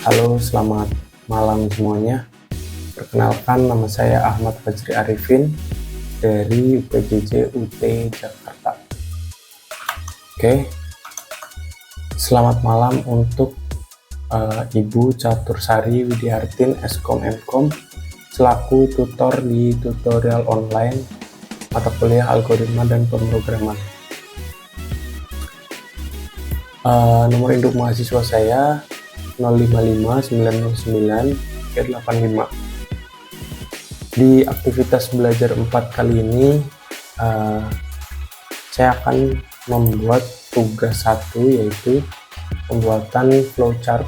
Halo, selamat malam semuanya. Perkenalkan, nama saya Ahmad Fajri Arifin dari UPJJ UT Jakarta. Oke, selamat malam untuk Ibu Catursari Widiartin Eskom Mkom selaku tutor di tutorial online mata kuliah algoritma dan pemrograman. Nomor induk mahasiswa saya 055-909-385. Di aktivitas belajar 4 kali ini saya akan membuat tugas 1, yaitu pembuatan flowchart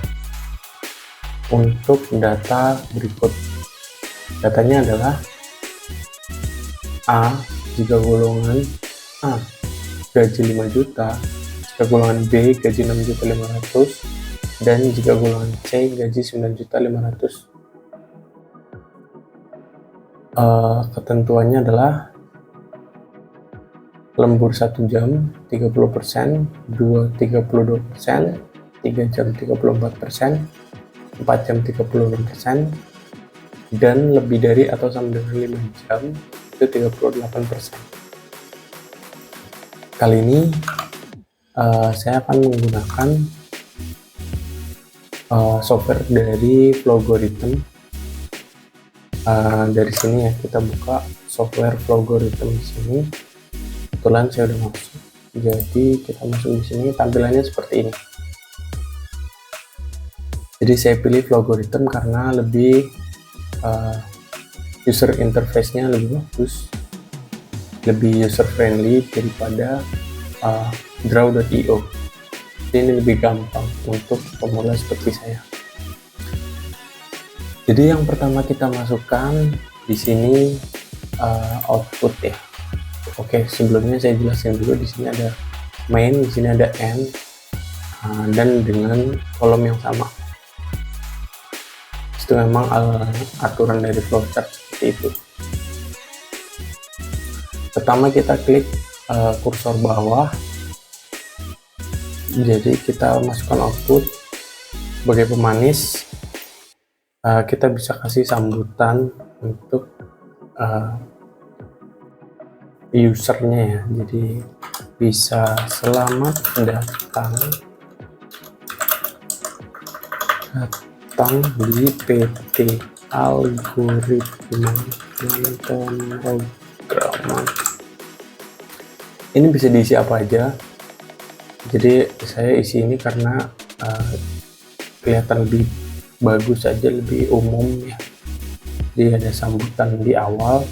untuk data berikut. Datanya adalah A jika golongan A gaji 5 juta, jika golongan B gaji 6.500.000, dan jika golongan C gaji 9.500.000. Ketentuannya adalah lembur 1 jam 30%, 2 32%, 3 jam 34%, 4 jam 36%, dan lebih dari atau sama dengan 5 jam itu 38%. Kali ini saya akan menggunakan software dari Flowgorithm. Dari sini ya, kita buka software Flowgorithm di sini. Kebetulan saya udah masuk, jadi kita masuk di sini. Tampilannya seperti ini. Jadi saya pilih Flowgorithm karena lebih user interface-nya lebih bagus, lebih user friendly daripada draw.io. Ini lebih gampang untuk pemula seperti saya. Jadi yang pertama kita masukkan di sini output ya. Oke, sebelumnya saya jelasin dulu. Di sini ada main, di sini ada end, dan dengan kolom yang sama. Itu memang aturan dari flowchart seperti itu. Pertama kita klik kursor bawah, jadi kita masukkan output sebagai pemanis. Kita bisa kasih sambutan untuk usernya ya, jadi bisa selamat datang di PT Algoritma dan Pemrograman. Ini bisa diisi apa aja, jadi saya isi ini karena kelihatan lebih bagus aja, lebih umum ya. Jadi ada sambutan di awal,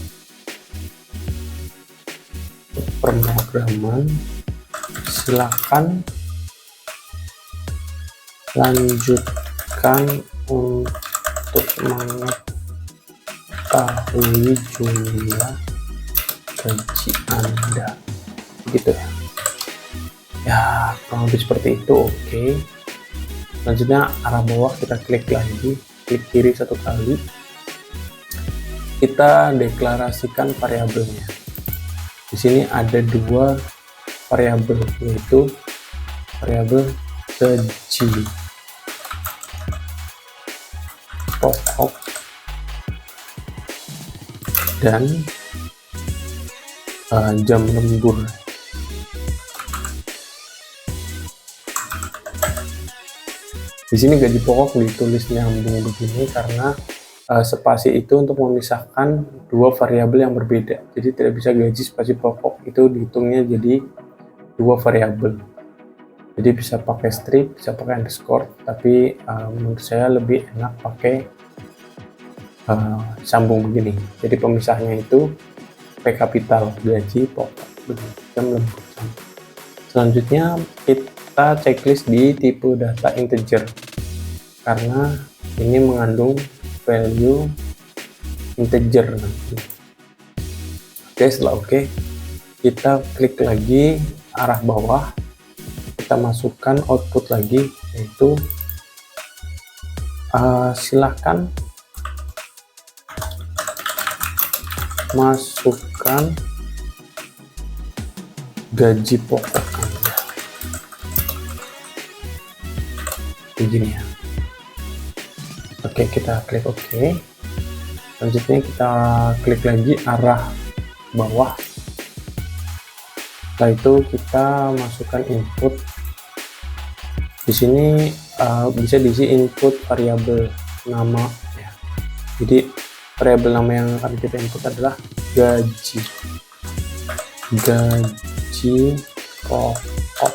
pemrograman, silakan lanjutkan untuk mengetahui jumlah gaji Anda, gitu ya. Ya, kurang lebih seperti itu. Oke. Selanjutnya arah bawah kita klik lagi, klik kiri 1 kali. Kita deklarasikan variabelnya. Di sini ada 2 variabel, yaitu variabel gaji pokok dan jam lembur. Di sini gaji pokok ditulis nyambung begini karena spasi itu untuk memisahkan 2 variabel yang berbeda. Jadi tidak bisa gaji spasi pokok itu dihitungnya jadi 2 variabel. Jadi bisa pakai strip, bisa pakai underscore, tapi menurut saya lebih enak pakai sambung begini. Jadi pemisahnya itu P kapital, gaji pokok, jam lembur. Selanjutnya kita checklist di tipe data integer karena ini mengandung value integer nanti. Oke, setelah oke, kita klik lagi arah bawah, kita masukkan output lagi, yaitu silahkan masukkan gaji pokok Anda. Begini ya. Oke, kita klik OK. Selanjutnya kita klik lagi arah bawah. Setelah itu kita masukkan input. Di sini bisa diisi input variabel nama ya. Jadi variabel nama yang akan kita input adalah gaji pokok.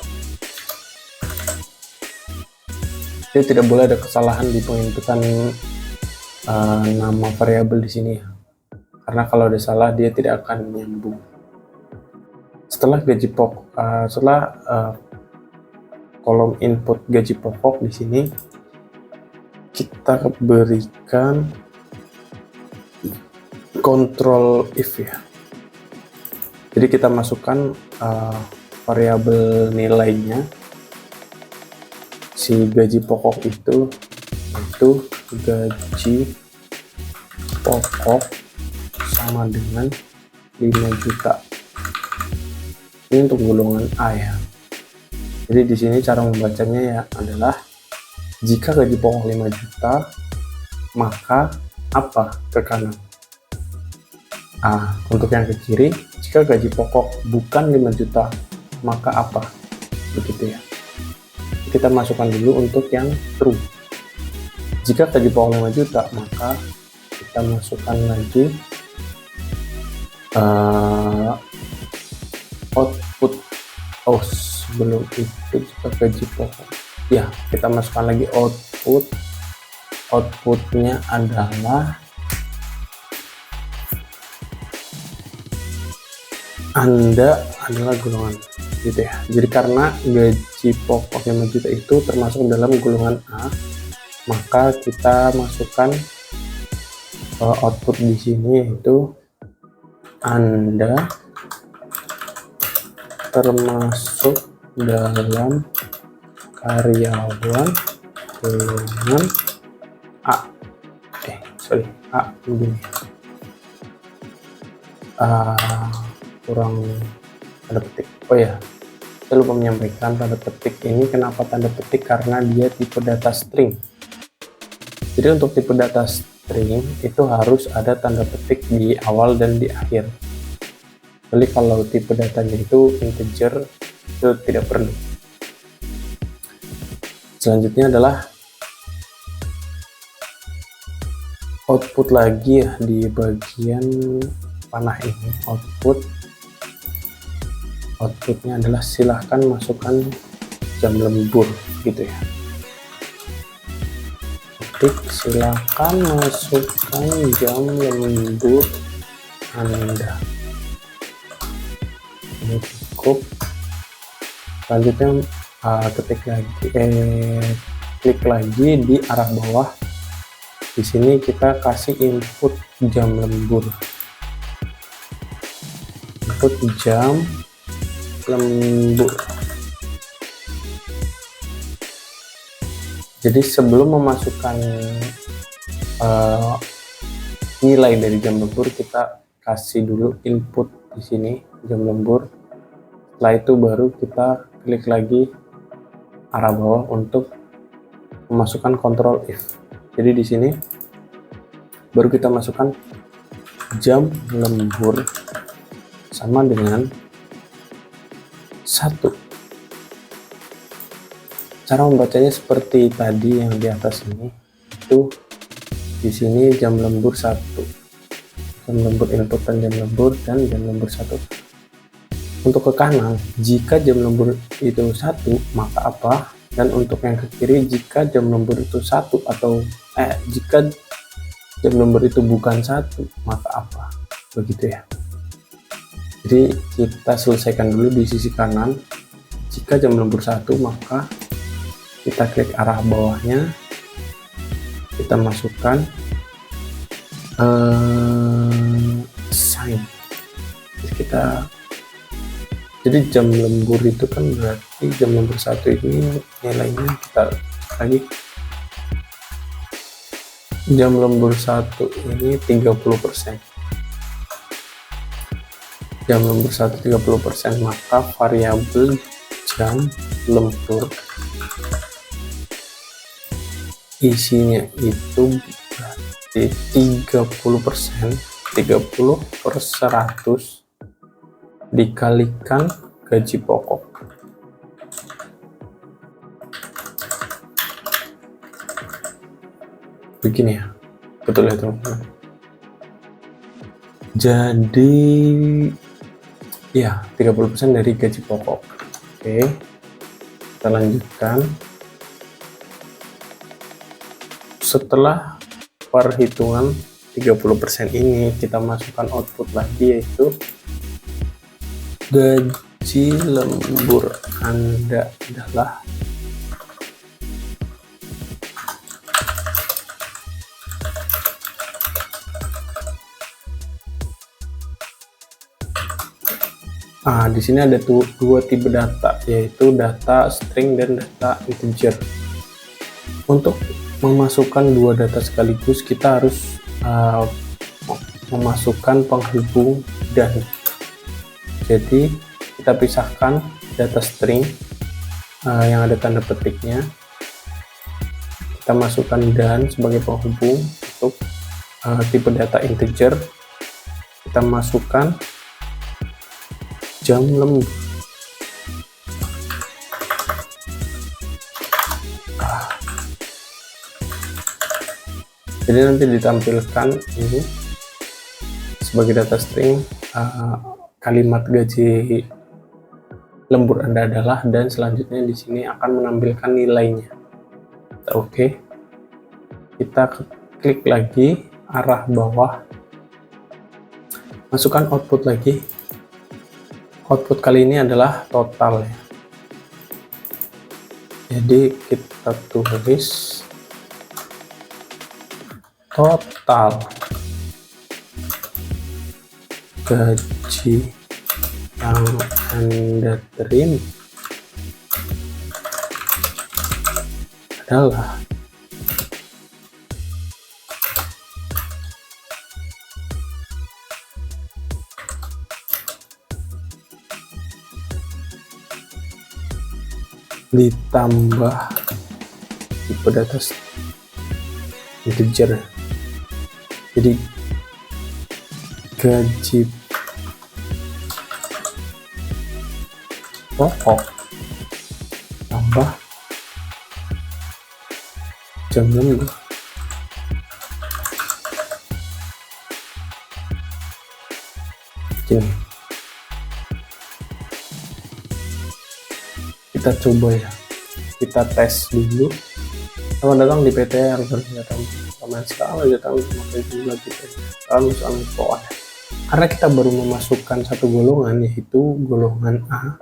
Jadi tidak boleh ada kesalahan di penginputan nama variabel di sini ya. Karena kalau ada salah dia tidak akan nyambung. Setelah gaji pokok, kolom input gaji pokok di sini kita berikan control if ya. Jadi kita masukkan variabel nilainya si gaji pokok itu, yaitu gaji pokok sama dengan 5 juta. Ini untuk golongan A ya. Jadi di sini cara membacanya ya adalah jika gaji pokok 5 juta, maka apa ke kanan? Untuk yang ke kiri, jika gaji pokok bukan 5 juta, maka apa? Begitu ya. Kita masukkan dulu untuk yang true. Jika gaji pokok 5 juta, maka kita masukkan lagi output. Sebelum itu jika gaji pokok ya, kita masukkan lagi outputnya adalah Anda adalah golongan gitu ya. Jadi karena gaji pokok 5 juta itu termasuk dalam golongan A, maka kita masukkan output di sini yaitu Anda termasuk dalam karyawan golongan A. A begini. Kurang tanda petik. Oh ya, saya lupa menyampaikan tanda petik ini. Kenapa tanda petik? Karena dia tipe data string. Jadi untuk tipe data string itu harus ada tanda petik di awal dan di akhir. Jadi kalau tipe datanya itu integer, itu tidak perlu. Selanjutnya adalah output lagi ya, di bagian panah ini. Outputnya adalah silahkan masukkan jam lembur gitu ya. Silahkan masukkan jam lembur Anda. Ini cukup. Selanjutnya klik lagi di arah bawah. Di sini kita kasih input jam lembur. Input jam lembur. Jadi sebelum memasukkan nilai dari jam lembur, kita kasih dulu input di sini jam lembur. Setelah itu baru kita klik lagi arah bawah untuk memasukkan control if. Jadi di sini baru kita masukkan jam lembur sama dengan 1. Cara membacanya seperti tadi yang di atas ini. Itu di sini jam lembur 1. Jam lembur input dan jam lembur 1. Untuk ke kanan, jika jam lembur itu 1, maka apa? Dan untuk yang ke kiri, jika jam lembur itu 1 atau jika jam lembur itu bukan 1, maka apa? Begitu ya. Jadi kita selesaikan dulu di sisi kanan. Jika jam lembur 1, maka kita klik arah bawahnya, kita masukkan sign. Jadi jam lembur itu kan berarti jam lembur 1 ini nilainya kita lagi jam lembur 1 ini 30%. Jam lembur 1 30%, maka variabel jam lembur isinya itu berarti 30%, 30/100 dikalikan gaji pokok. Begini ya, betul ya teman-teman. Jadi ya 30% dari gaji pokok. Oke, kita lanjutkan. Setelah perhitungan 30% ini, kita masukkan output lagi, yaitu gaji lembur Anda adalah di sini ada dua tipe data, yaitu data string dan data integer. Untuk memasukkan dua data sekaligus, kita harus memasukkan penghubung dan. Jadi kita pisahkan data string yang ada tanda petiknya, kita masukkan dan sebagai penghubung. Untuk tipe data integer, kita masukkan jam lembur. Jadi nanti ditampilkan ini sebagai data string kalimat gaji lembur Anda adalah, dan selanjutnya di sini akan menampilkan nilainya. Oke, kita klik lagi arah bawah, masukkan output lagi. Output kali ini adalah total ya. Jadi kita tulis total gaji yang Anda terima adalah ditambah tipe data integer. Jadi gaji pokok tambah jam lembur. Oke, kita coba ya, kita tes dulu. Selamat datang di PT Alberta. Sekali datang memakai jumlah kita lalu soal soal. Karena kita baru memasukkan satu golongan, yaitu golongan A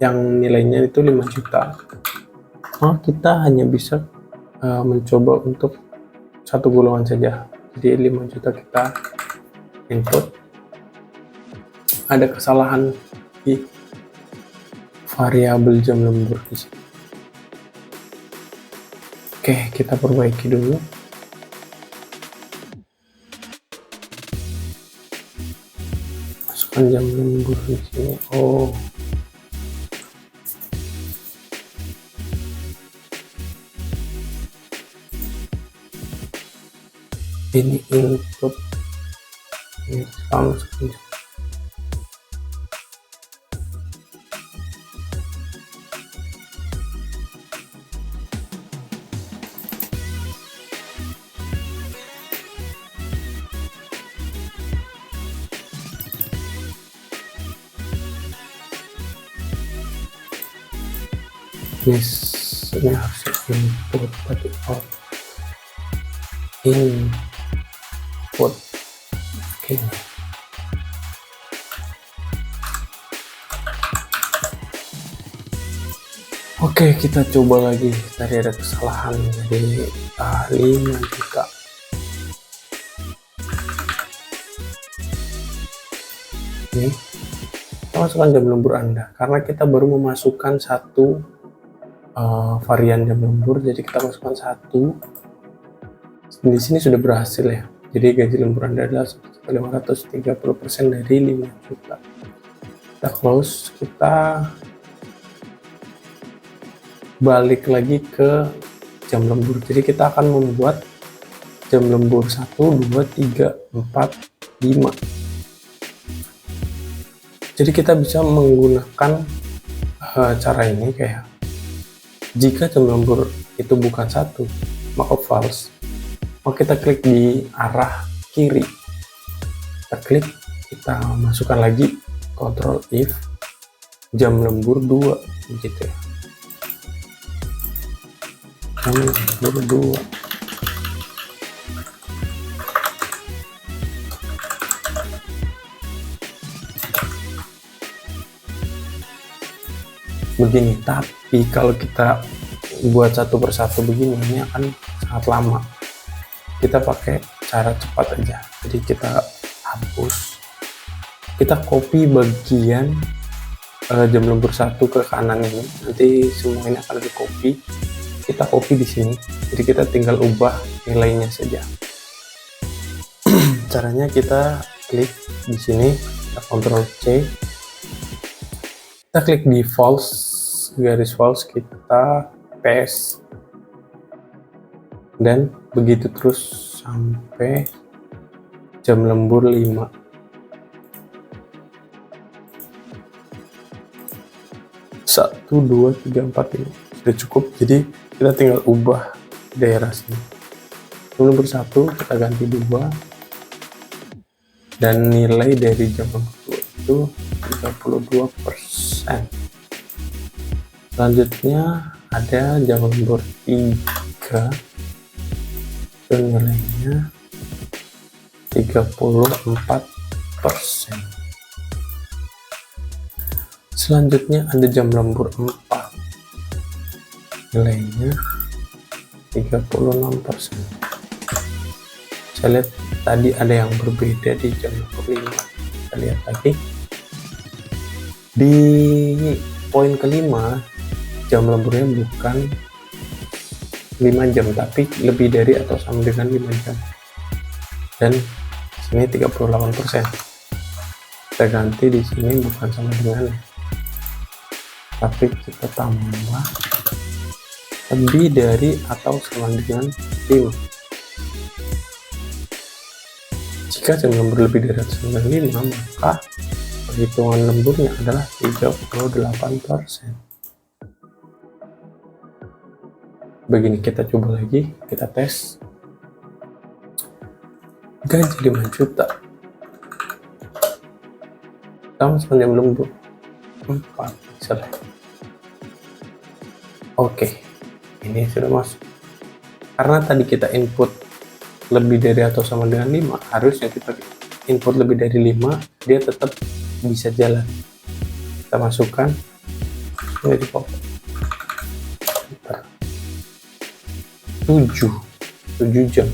yang nilainya itu 5 juta, kita hanya bisa mencoba untuk satu golongan saja. Jadi 5 juta kita input. Ada kesalahan di variabel jam lembur di sini. Oke, kita perbaiki dulu. Masukkan jam lembur di sini. Ini input. Ini langsung. Ini harus input tadi input. Oke, kita coba lagi. Tadi ada kesalahan, jadi 5 juta. Ini kita masukkan jam lembur Anda, karena kita baru memasukkan satu varian jam lembur, jadi kita masukkan satu. Di sini sudah berhasil ya. Jadi gaji lembur Anda adalah 530% dari 5 juta. Kita close, kita balik lagi ke jam lembur. Jadi kita akan membuat jam lembur 1, 2, 3, 4, 5. Jadi kita bisa menggunakan cara ini kayak jika jam lembur itu bukan 1 maka false, maka kita klik di arah kiri, kita klik, kita masukkan lagi Ctrl if jam lembur 2 begitu ya, jam lembur 2. Begini, tapi kalau kita buat satu persatu begini ini akan sangat lama. Kita pakai cara cepat aja. Jadi kita hapus, kita copy bagian jam lembur 1 ke kanan ini. Nanti semua ini akan di copy. Kita copy di sini. Jadi kita tinggal ubah nilainya saja. Caranya kita klik di sini, kita Ctrl C, kita klik di false, garis false, kita paste, dan begitu terus sampai jam lembur 5. Satu, 2, 3, 4 ini sudah cukup. Jadi kita tinggal ubah daerah sini. Jam lembur 1 kita ganti 2, dan nilai dari jam lembur 2 itu 32%. Selanjutnya ada jam lembur 3, itu nilainya 34%. Selanjutnya ada jam lembur 4, nilainya 36%. Saya lihat tadi ada yang berbeda di jam lembur 5. Kita lihat lagi di poin kelima, jam lemburnya bukan 5 jam tapi lebih dari atau sama dengan 5 jam, dan sini 38%. Kita ganti di sini bukan sama dengan, tapi kita tambah lebih dari atau sama dengan 5. Jika jam lembur lebih dari atau sama dengan 5, maka perhitungan lemburnya adalah 38%. Begini, kita coba lagi, kita tes. Gaji 5 juta. Sama jam lembur 4 misalnya. Oke, ini sudah masuk. Karena tadi kita input lebih dari atau sama dengan 5, harusnya kita input lebih dari 5, dia tetap bisa jalan. Kita masukkan, ini di pop 7 jam,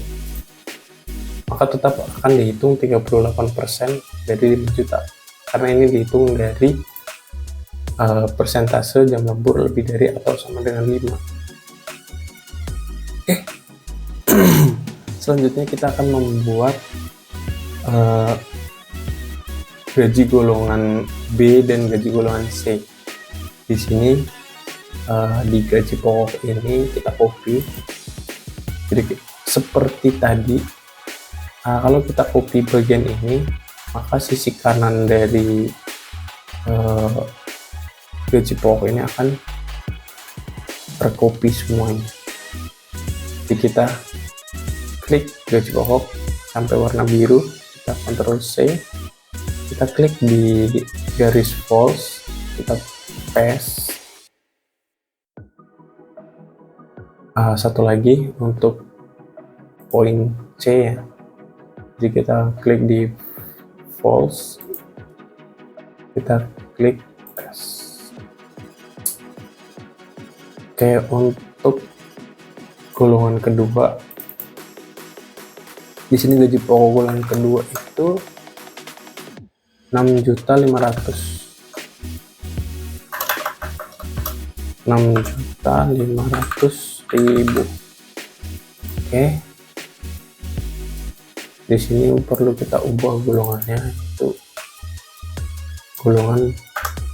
maka tetap akan dihitung 38% dari 5 juta, karena ini dihitung dari persentase jam lembur lebih dari atau sama dengan 5. Oke. Selanjutnya kita akan membuat gaji golongan B dan gaji golongan C. Di sini di gaji pokok ini kita copy. Jadi seperti tadi, kalau kita copy bagian ini, maka sisi kanan dari gaji pokok ini akan tercopy semuanya. Jadi kita klik gaji pokok sampai warna biru, kita Ctrl C, kita klik di garis false, kita paste. Satu lagi untuk poin C ya, jadi kita klik di false, kita klik paste. Oke, untuk golongan kedua, di sini gaji pokok golongan kedua itu 6.500.000. 6.500.000. Oke. Di sini perlu kita ubah golongannya, itu golongan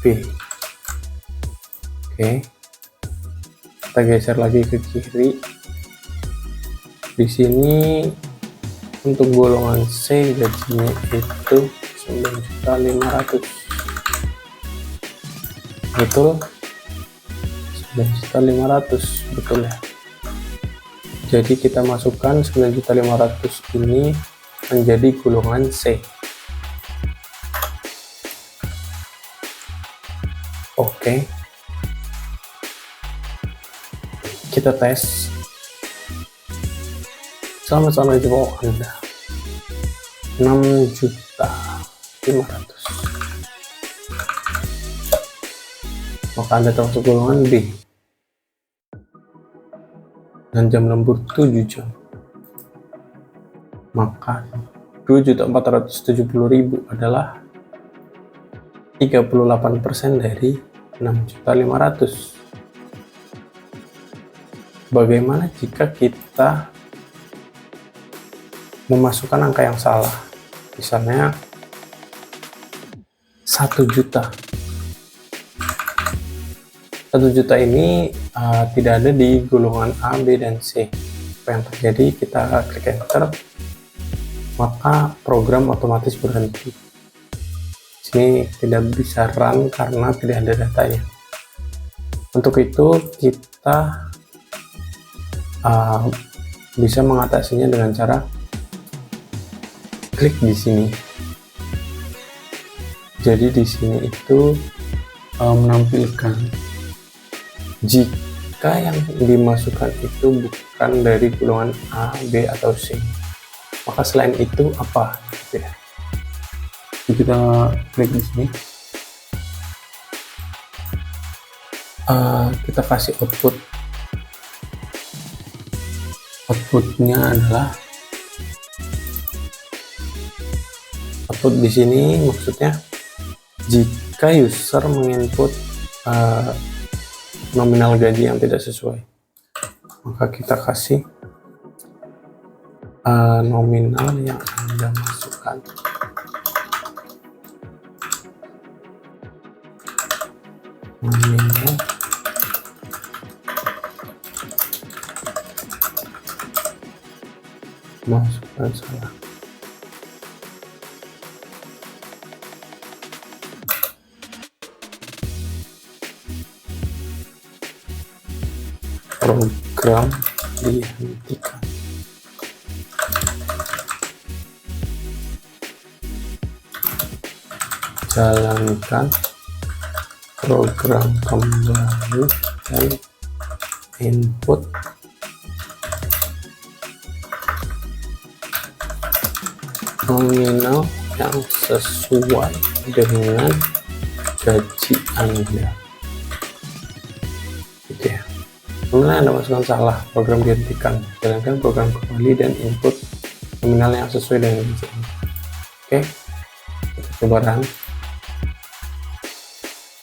B. Oke. Kita geser lagi ke kiri, Di sini untuk golongan C gajinya itu 9.500.000. Betul, 9.500.000 betul ya. Jadi kita masukkan 9.500.000 ini menjadi golongan C. Oke, kita tes. Sama-sama di bawah Anda 6.500.000, maka Anda termasuk golongan B dan jam lembur 7 jam, maka 2.470.000 adalah 38% dari 6.500.000. Bagaimana jika kita memasukkan angka yang salah, misalnya 1 juta. 1 juta ini tidak ada di golongan A, B, dan C. Apa yang terjadi, kita klik enter, maka program otomatis berhenti. Sini tidak bisa run karena tidak ada datanya. Untuk itu kita bisa mengatasinya dengan cara klik di sini. Jadi di sini itu menampilkan jika yang dimasukkan itu bukan dari golongan A, B, atau C, maka selain itu apa? Ya. Kita klik di sini. Kita kasih output. Outputnya adalah output di sini, maksudnya jika user menginput nominal gaji yang tidak sesuai, maka kita kasih nominal yang Anda masukkan. Nominal masukkan salah. Program dihentikan. Jalankan program kembali dan input nominal yang sesuai dengan gaji Anda. Oke. Nominal Anda masukkan salah, program dihentikan. Jalankan program kembali dan input nominal yang sesuai dengan gaji Anda. Oke, kita coba run.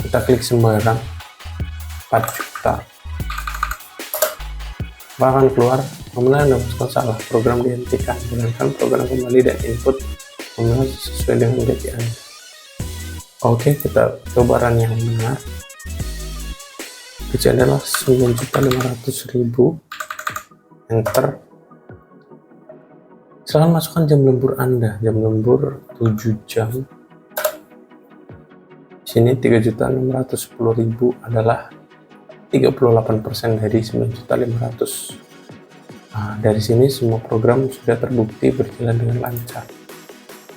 Kita klik sembarang 4 juta, bahkan keluar nominal Anda masukkan salah, program dihentikan. Jalankan program kembali dan input nominal sesuai dengan gaji Anda. Oke, kita coba run yang benar. Gaji adalah 9.500.000. Enter. Silahkan masukkan jam lembur Anda. Jam lembur 7 jam. Sini 3.610.000 adalah 38% dari 9.500.000. Dari sini semua program sudah terbukti berjalan dengan lancar.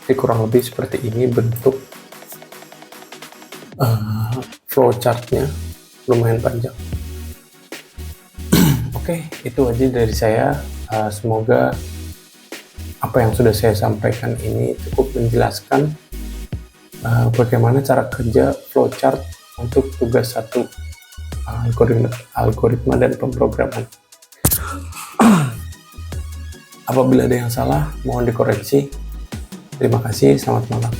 Jadi kurang lebih seperti ini bentuk flowchartnya, lumayan panjang. Oke, itu aja dari saya. Semoga apa yang sudah saya sampaikan ini cukup menjelaskan bagaimana cara kerja flowchart untuk tugas satu, algoritma dan pemrograman. Apabila ada yang salah, mohon dikoreksi. Terima kasih, selamat malam.